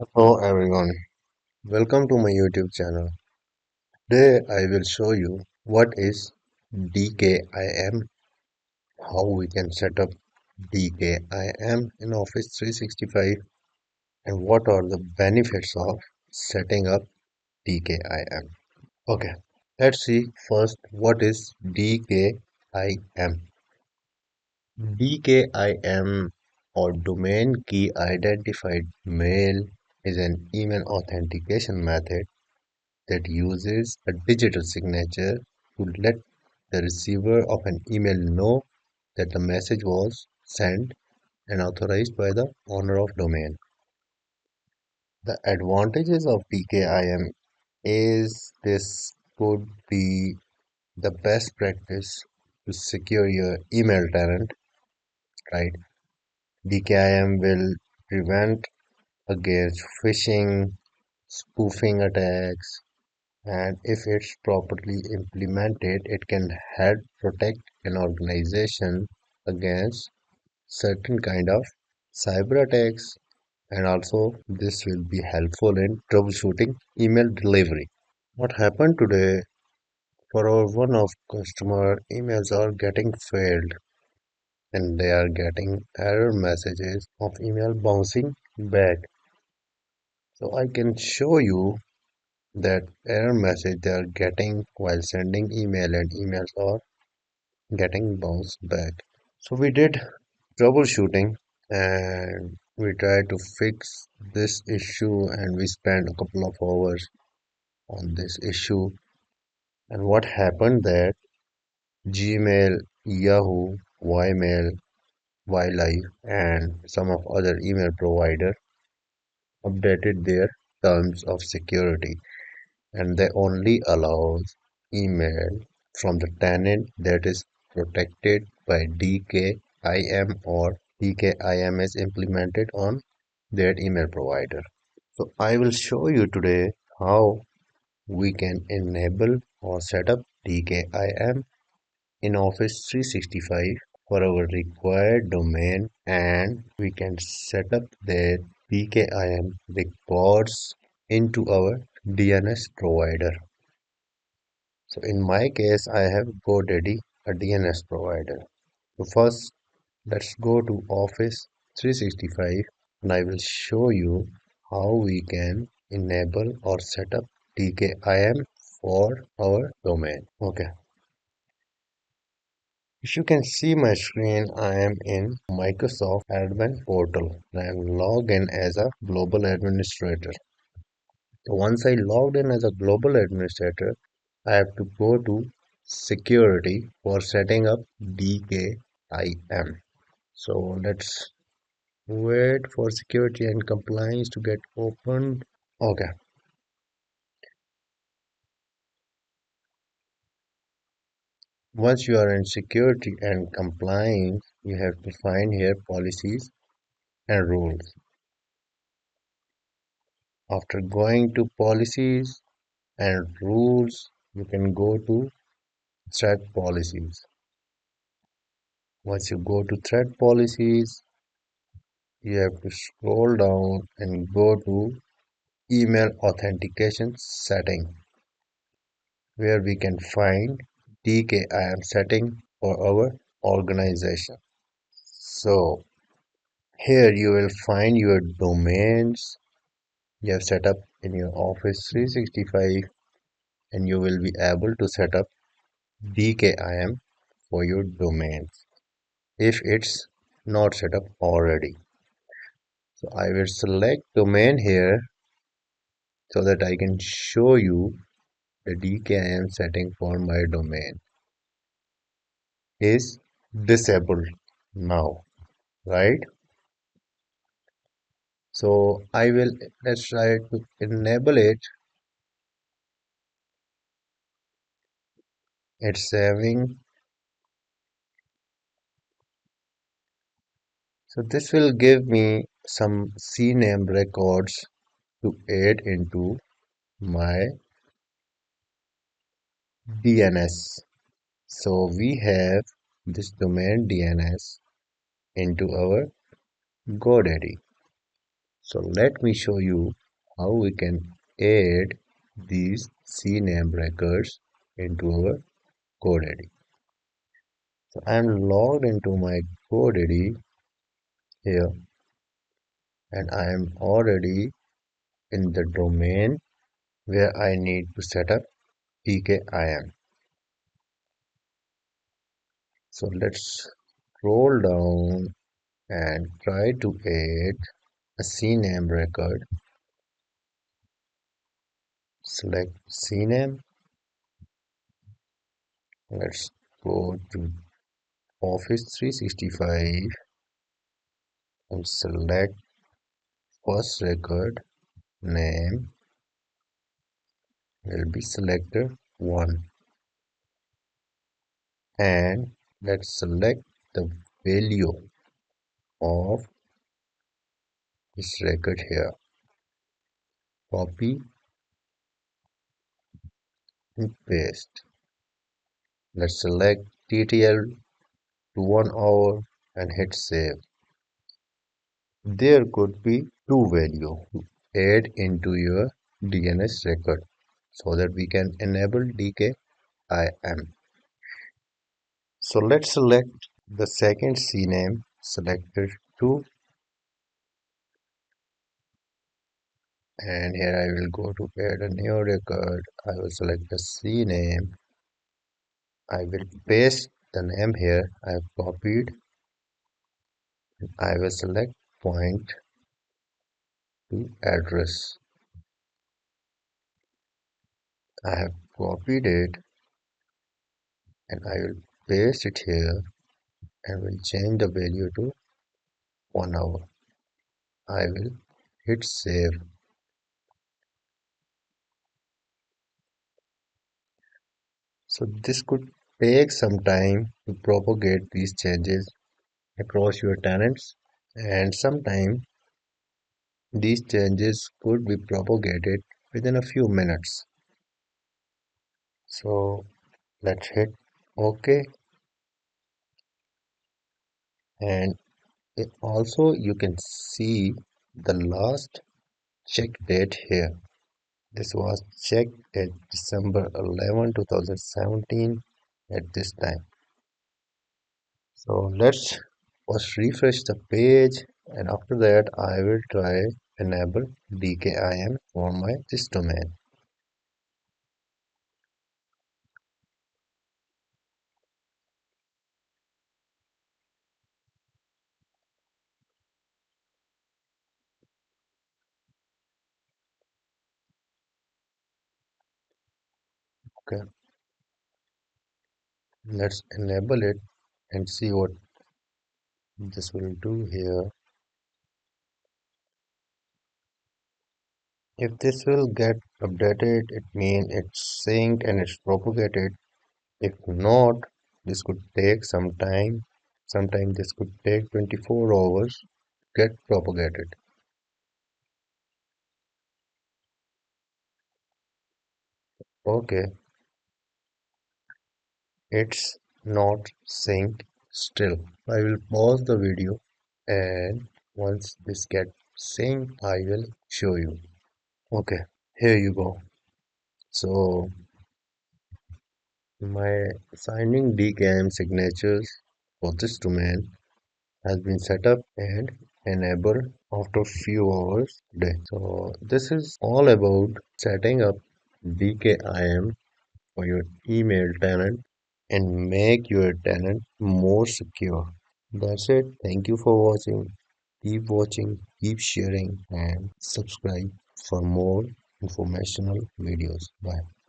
Hello everyone, welcome to my YouTube channel. Today I will show you what is DKIM, how we can set up DKIM in Office 365 and what are the benefits of setting up DKIM. Okay, let's see first what is DKIM. DKIM or Domain Key Identified Mail is an email authentication method that uses a digital signature to let the receiver of an email know that the message was sent and authorized by the owner of domain. The advantages of PKIM is this could be the best practice to secure your email tenant, right? DKIM will prevent against phishing, spoofing attacks, and if it's properly implemented, it can help protect an organization against certain kind of cyber attacks. And also, this will be helpful in troubleshooting email delivery. What happened today for our one of customer emails are getting failed and they are getting error messages of email bouncing back. So I can show you that error message they are getting while sending email and emails are getting bounced back. So we did troubleshooting and we tried to fix this issue and we spent a couple of hours on this issue. And what happened that Gmail, Yahoo, Ymail, YLive and some of other email provider updated their terms of security and they only allows email from the tenant that is protected by DKIM or DKIM is implemented on their email provider. So I will show you today how we can enable or set up DKIM in Office 365 for our required domain and we can set up the DKIM records into our DNS provider. So in my case, I have GoDaddy, a DNS provider. So first, let's go to Office 365 and I will show you how we can enable or set up DKIM for our domain. Okay. If you can see my screen, I am in Microsoft Admin Portal and I am logged in as a global administrator. So once I logged in as a global administrator, I have to go to security for setting up DKIM. So let's wait for security and compliance to get opened. Okay, once you are in security and compliance, you have to find here policies and rules. After going to policies and rules, you can go to threat policies. Once you go to threat policies, you have to scroll down and go to email authentication setting where we can find DKIM setting for our organization. So here you will find your domains you have set up in your Office 365 and you will be able to set up DKIM for your domains if it's not set up already. So I will select domain here so that I can show you the DKIM setting for my domain is disabled now, right? So I will let's try to enable it. It's saving. So this will give me some CNAME records to add into my DNS. So we have this domain DNS into our GoDaddy. So let me show you how we can add these CNAME records into our GoDaddy. So I'm logged into my GoDaddy here and I am already in the domain where I need to set up DKIM. So let's scroll down and try to add a CNAME record. Select CNAME. Let's go to Office 365 and select first record name will be selector 1 and let's select the value of this record here. Copy and paste. Let's select TTL to 1 hour and hit save. There could be two values to add into your DNS record so that we can enable DKIM. So let's select the second CNAME selected 2 and here I will go to add a new record. I will select the CNAME. I will paste the name here. I have copied. I will select point to address. I have copied it and I will paste it here and will change the value to 1 hour. I will hit save. So this could take some time to propagate these changes across your tenants and sometimes these changes could be propagated within a few minutes. So let's hit OK and also you can see the last check date here. This was checked at December 11, 2017 at this time. So let's first refresh the page and after that I will try enable DKIM for my this domain. Okay, let's enable it and see what this will do here. If this will get updated, it means it's synced and it's propagated. If not, this could take some time. Sometimes this could take 24 hours to get propagated. Okay, it's not synced still. I will pause the video and once this gets synced, I will show you. Okay, here you go. So my signing DKIM signatures for this domain has been set up and enabled after few hours today. So this is all about setting up DKIM for your email tenant and make your tenant more secure. That's it. Thank you for watching, keep sharing and subscribe for more informational videos. Bye.